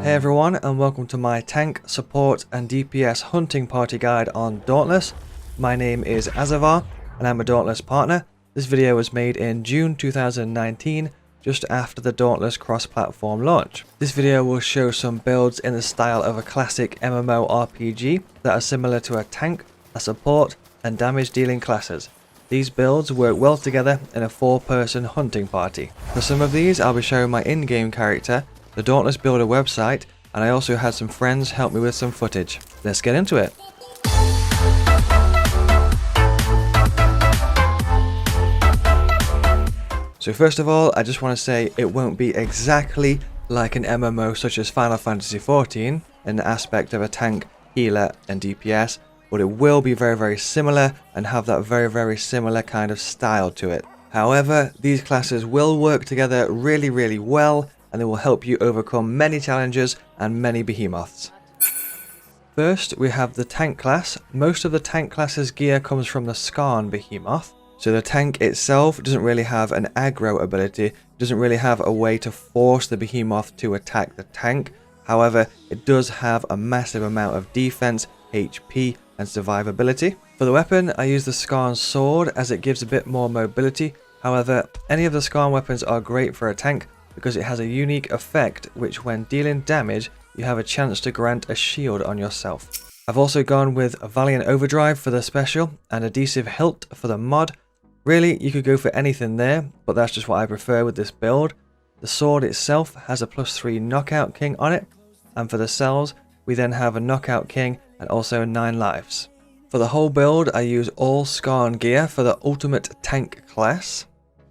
Hey everyone, and welcome to my tank, support and DPS hunting party guide on Dauntless. My name is Azzavhar and I'm a Dauntless partner. This video was made in June 2019, just after the Dauntless cross-platform launch. This video will show some builds in the style of a classic MMORPG that are similar to a tank, a support and damage dealing classes. These builds work well together in a 4-person hunting party. For some of these I'll be showing my in-game character, the Dauntless Builder website, and I also had some friends help me with some footage. Let's get into it. So first of all, I just want to say it won't be exactly like an MMO such as Final Fantasy XIV in the aspect of a tank, healer and DPS, but it will be very similar and have that very similar kind of style to it. However, these classes will work together really well, and they will help you overcome many challenges and many behemoths. First, we have the tank class. Most of the tank class's gear comes from the Skarn behemoth. So the tank itself doesn't really have an aggro ability, doesn't really have a way to force the behemoth to attack the tank. However, it does have a massive amount of defense, HP and survivability. For the weapon, I use the Skarn sword as it gives a bit more mobility. However, any of the Skarn weapons are great for a tank, because it has a unique effect which when dealing damage you have a chance to grant a shield on yourself. I've also gone with a Valiant Overdrive for the special and Adhesive Hilt for the mod. Really, you could go for anything there, but that's just what I prefer with this build. The sword itself has a +3 Knockout King on it, and for the cells we then have a Knockout King and also 9 lives. For the whole build I use all Skarn gear for the ultimate tank class.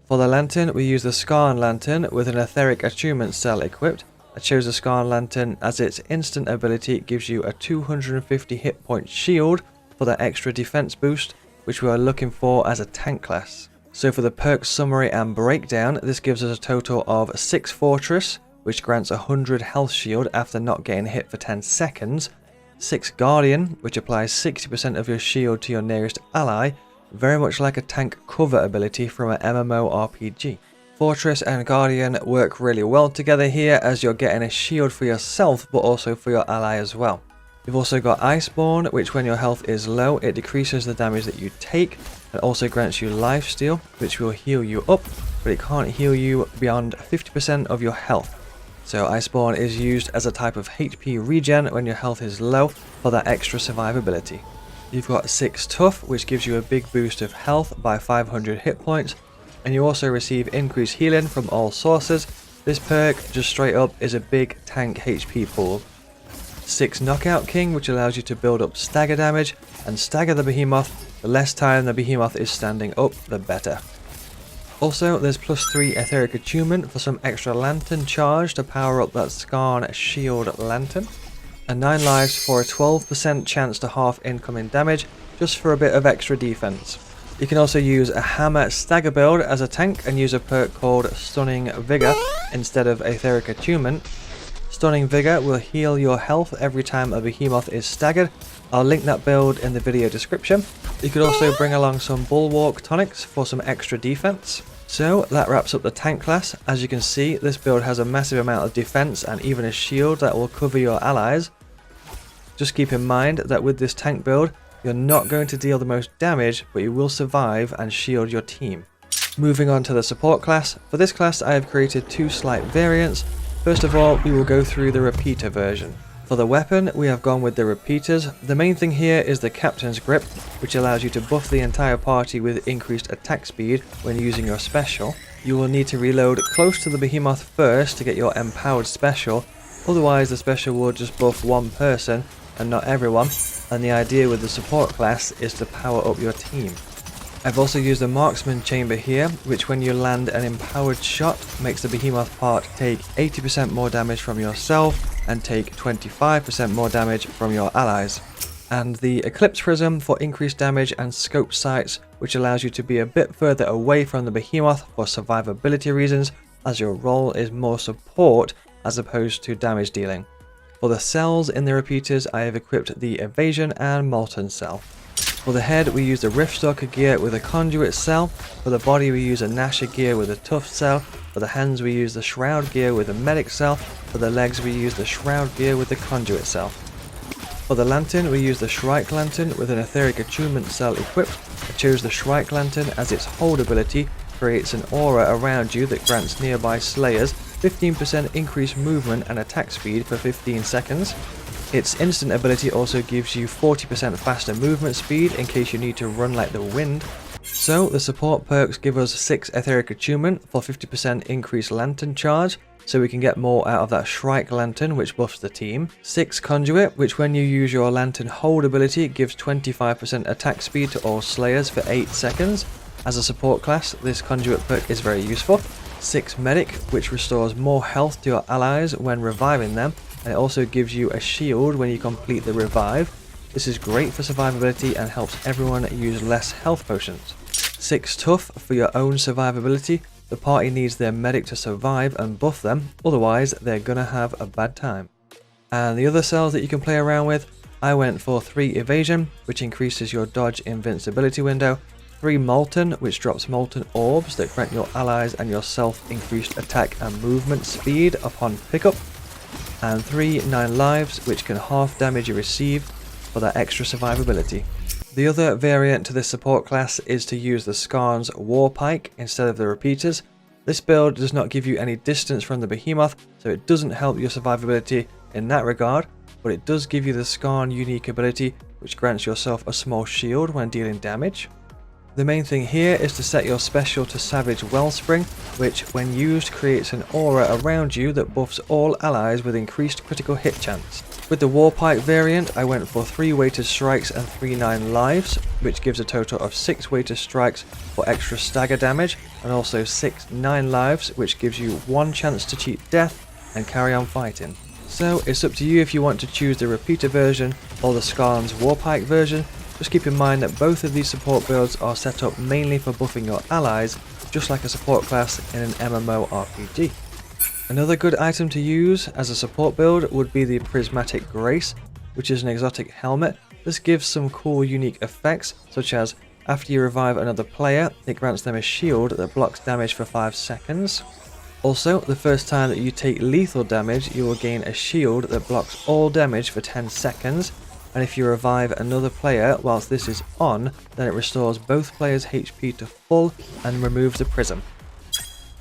For the lantern, we use the Skarn lantern with an etheric attunement cell equipped. I chose the Skarn lantern as its instant ability gives you a 250 hit point shield for that extra defense boost, which we are looking for as a tank class. So for the perk summary and breakdown, this gives us a total of 6 Fortress, which grants 100 health shield after not getting hit for 10 seconds, 6 Guardian, which applies 60% of your shield to your nearest ally, very much like a tank cover ability from an MMORPG. Fortress and Guardian work really well together here as you're getting a shield for yourself but also for your ally as well. You've also got Iceborne, which when your health is low it decreases the damage that you take and also grants you lifesteal, which will heal you up, but it can't heal you beyond 50% of your health. So Iceborne is used as a type of HP regen when your health is low for that extra survivability. You've got 6 Tough, which gives you a big boost of health by 500 hit points, and you also receive increased healing from all sources. This perk, just straight up, is a big tank HP pool. 6 Knockout King, which allows you to build up stagger damage and stagger the behemoth. The less time the behemoth is standing up, the better. Also, there's +3 Etheric Attunement for some extra lantern charge to power up that Skarn shield lantern. And 9 lives for a 12% chance to half incoming damage, just for a bit of extra defense. You can also use a hammer stagger build as a tank and use a perk called Stunning Vigor instead of Etheric Attunement. Stunning Vigor will heal your health every time a behemoth is staggered. I'll link that build in the video description. You could also bring along some Bulwark tonics for some extra defense. So that wraps up the tank class. As you can see, this build has a massive amount of defense and even a shield that will cover your allies. Just keep in mind that with this tank build, you're not going to deal the most damage, but you will survive and shield your team. Moving on to the support class. For this class, I have created 2 slight variants. First of all, we will go through the repeater version. For the weapon, we have gone with the repeaters. The main thing here is the Captain's Grip, which allows you to buff the entire party with increased attack speed when using your special. You will need to reload close to the behemoth first to get your empowered special, otherwise the special will just buff one person and not everyone, and the idea with the support class is to power up your team. I've also used a marksman chamber here, which when you land an empowered shot makes the behemoth part take 80% more damage from yourself and take 25% more damage from your allies. And the Eclipse Prism for increased damage and scope sights, which allows you to be a bit further away from the behemoth for survivability reasons, as your role is more support as opposed to damage dealing. For the cells in the repeaters, I have equipped the Evasion and Molten cell. For the head, we use a Riftstalker gear with a Conduit cell. For the body, we use a Nasher gear with a Tough cell. For the hands we use the Shroud gear with the Medic cell. For the legs we use the Shroud gear with the Conduit cell. For the Lantern we use the Shrike Lantern with an Etheric Attunement cell equipped. I chose the Shrike Lantern as its hold ability creates an aura around you that grants nearby Slayers 15% increased movement and attack speed for 15 seconds. Its instant ability also gives you 40% faster movement speed in case you need to run like the wind. So the support perks give us 6 Etheric Attunement for 50% increased Lantern charge, so we can get more out of that Shrike Lantern which buffs the team. 6 Conduit, which when you use your Lantern hold ability gives 25% attack speed to all Slayers for 8 seconds. As a support class, this Conduit perk is very useful. 6 Medic, which restores more health to your allies when reviving them, and it also gives you a shield when you complete the revive. This is great for survivability and helps everyone use less health potions. 6 Tough for your own survivability. The party needs their medic to survive and buff them, otherwise they're gonna have a bad time. And the other cells that you can play around with, I went for 3 Evasion, which increases your dodge invincibility window, 3 Molten, which drops molten orbs that grant your allies and yourself increased attack and movement speed upon pickup, and 3 9 Lives, which can half damage you receive for that extra survivability. The other variant to this support class is to use the Skarn's Warpike instead of the repeaters. This build does not give you any distance from the behemoth, so it doesn't help your survivability in that regard, but it does give you the Skarn unique ability, which grants yourself a small shield when dealing damage. The main thing here is to set your special to Savage Wellspring, which when used creates an aura around you that buffs all allies with increased critical hit chance. With the Warpike variant, I went for 3 weighted strikes and 3 9 lives, which gives a total of 6 weighted strikes for extra stagger damage, and also 6 9 lives, which gives you 1 chance to cheat death and carry on fighting. So it's up to you if you want to choose the repeater version or the Skarn's Warpike version. Just keep in mind that both of these support builds are set up mainly for buffing your allies, just like a support class in an MMORPG. Another good item to use as a support build would be the Prismatic Grace, which is an exotic helmet. This gives some cool unique effects, such as after you revive another player, it grants them a shield that blocks damage for 5 seconds. Also, the first time that you take lethal damage, you will gain a shield that blocks all damage for 10 seconds. And if you revive another player whilst this is on, then it restores both players' HP to full and removes the prism.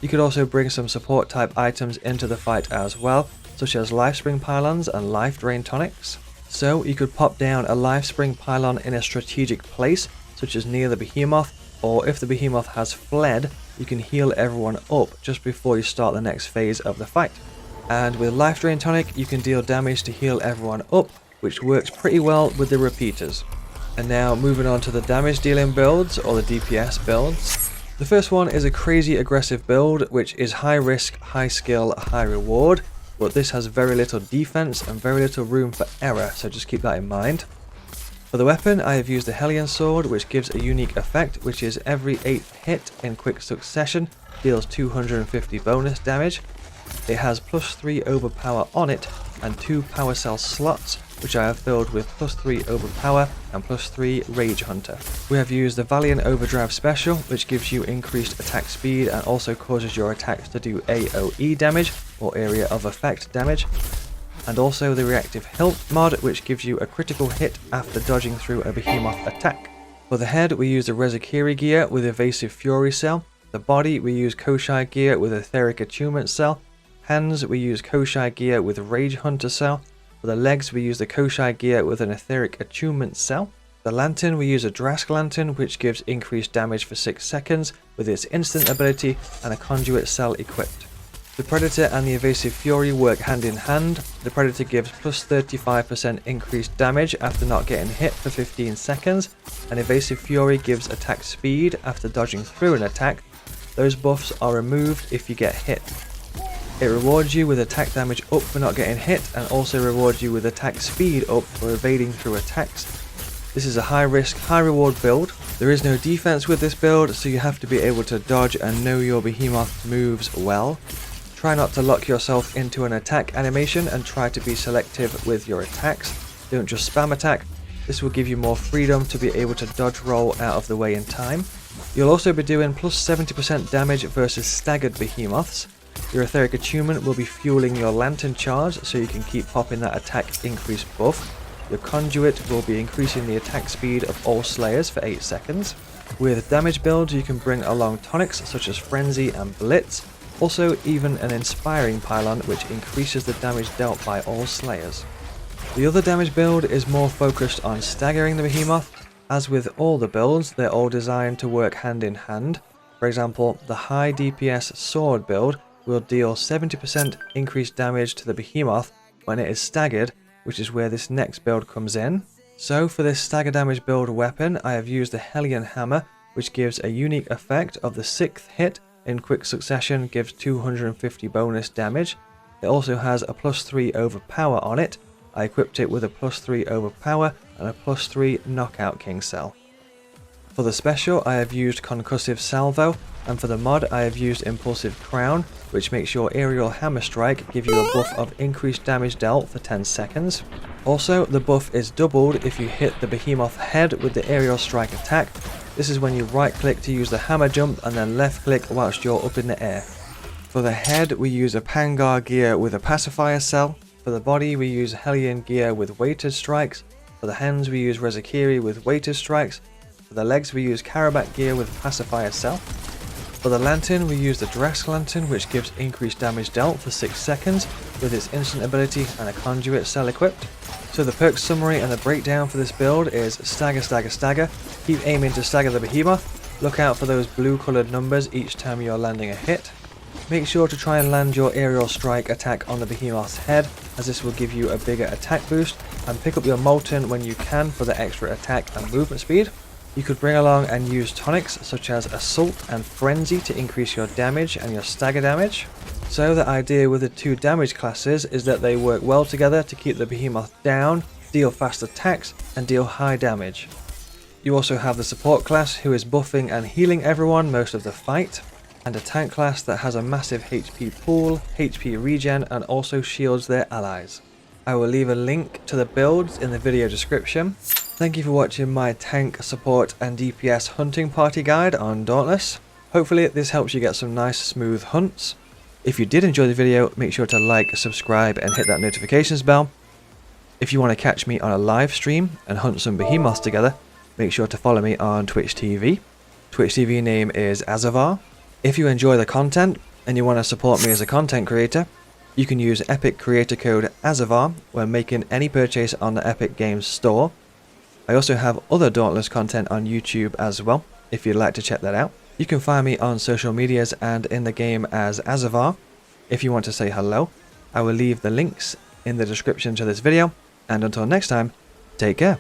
You could also bring some support type items into the fight as well, such as Lifespring Pylons and Life Drain Tonics. So you could pop down a Lifespring Pylon in a strategic place, such as near the behemoth, or if the behemoth has fled, you can heal everyone up just before you start the next phase of the fight. And with Life Drain Tonic, you can deal damage to heal everyone up, which works pretty well with the repeaters. And now moving on to the damage dealing builds, or the DPS builds. The first one is a crazy aggressive build, which is high risk, high skill, high reward, but this has very little defense and very little room for error, so just keep that in mind. For the weapon, I have used the Hellion Sword, which gives a unique effect, which is every 8th hit in quick succession deals 250 bonus damage. It has +3 overpower on it and 2 power cell slots, which I have filled with +3 overpower and +3 Rage Hunter. We have used the Valiant Overdrive special, which gives you increased attack speed and also causes your attacks to do AoE damage, or area of effect damage. And also the Reactive Hilt mod, which gives you a critical hit after dodging through a behemoth attack. For the head, we use the Rezakiri gear with Evasive Fury cell. The body, we use Koshai gear with Etheric Attunement cell. Hands, we use Koshai gear with Rage Hunter cell. For the legs, we use the Koshai gear with an Etheric Attunement cell. The lantern, we use a Drask Lantern, which gives increased damage for 6 seconds with its instant ability and a Conduit cell equipped. The Predator and the Evasive Fury work hand in hand. The Predator gives +35% increased damage after not getting hit for 15 seconds, and Evasive Fury gives attack speed after dodging through an attack. Those buffs are removed if you get hit. It rewards you with attack damage up for not getting hit, and also rewards you with attack speed up for evading through attacks. This is a high risk, high reward build. There is no defense with this build, so you have to be able to dodge and know your behemoth moves well. Try not to lock yourself into an attack animation and try to be selective with your attacks. Don't just spam attack. This will give you more freedom to be able to dodge roll out of the way in time. You'll also be doing plus 70% damage versus staggered behemoths. Your etheric attunement will be fueling your lantern charge so you can keep popping that attack increase buff. Your conduit will be increasing the attack speed of all slayers for 8 seconds. With damage builds you can bring along tonics such as Frenzy and Blitz, also even an inspiring pylon which increases the damage dealt by all slayers. The other damage build is more focused on staggering the behemoth. As with all the builds, they're all designed to work hand in hand. For example, the high DPS sword build will deal 70% increased damage to the behemoth when it is staggered, which is where this next build comes in. So for this stagger damage build weapon, I have used the Hellion Hammer, which gives a unique effect of the 6th hit in quick succession gives 250 bonus damage. It also has a +3 overpower on it. I equipped it with a +3 overpower and a +3 knockout king cell. For the special I have used concussive salvo, and for the mod I have used impulsive crown, which makes your aerial hammer strike give you a buff of increased damage dealt for 10 seconds. Also the buff is doubled if you hit the behemoth head with the aerial strike attack. This is when you right click to use the hammer jump and then left click whilst you're up in the air. For the head we use a Pangar gear with a pacifier cell. For the body we use Hellion gear with weighted strikes. For the hands we use Rezakiri with weighted strikes. For the legs we use Karabat gear with pacifier cell. For the lantern we use the Drask lantern, which gives increased damage dealt for 6 seconds with its instant ability and a conduit cell equipped. So the perk summary and the breakdown for this build is stagger, stagger, stagger. Keep aiming to stagger the behemoth. Look out for those blue coloured numbers each time you're landing a hit. Make sure to try and land your aerial strike attack on the behemoth's head, as this will give you a bigger attack boost, and pick up your Molten when you can for the extra attack and movement speed. You could bring along and use tonics such as Assault and Frenzy to increase your damage and your stagger damage. So the idea with the two damage classes is that they work well together to keep the behemoth down, deal fast attacks, and deal high damage. You also have the support class who is buffing and healing everyone most of the fight, and a tank class that has a massive HP pool, HP regen, and also shields their allies. I will leave a link to the builds in the video description. Thank you for watching my tank, support, and DPS hunting party guide on Dauntless. Hopefully this helps you get some nice smooth hunts. If you did enjoy the video, make sure to like, subscribe, and hit that notifications bell. If you want to catch me on a live stream and hunt some behemoths together, make sure to follow me on Twitch TV. Twitch TV name is Azzavhar. If you enjoy the content and you want to support me as a content creator, you can use Epic Creator Code Azzavhar when making any purchase on the Epic Games Store. I also have other Dauntless content on YouTube as well, if you'd like to check that out. You can find me on social medias and in the game as Azzavhar. If you want to say hello, I will leave the links in the description to this video, and until next time, take care.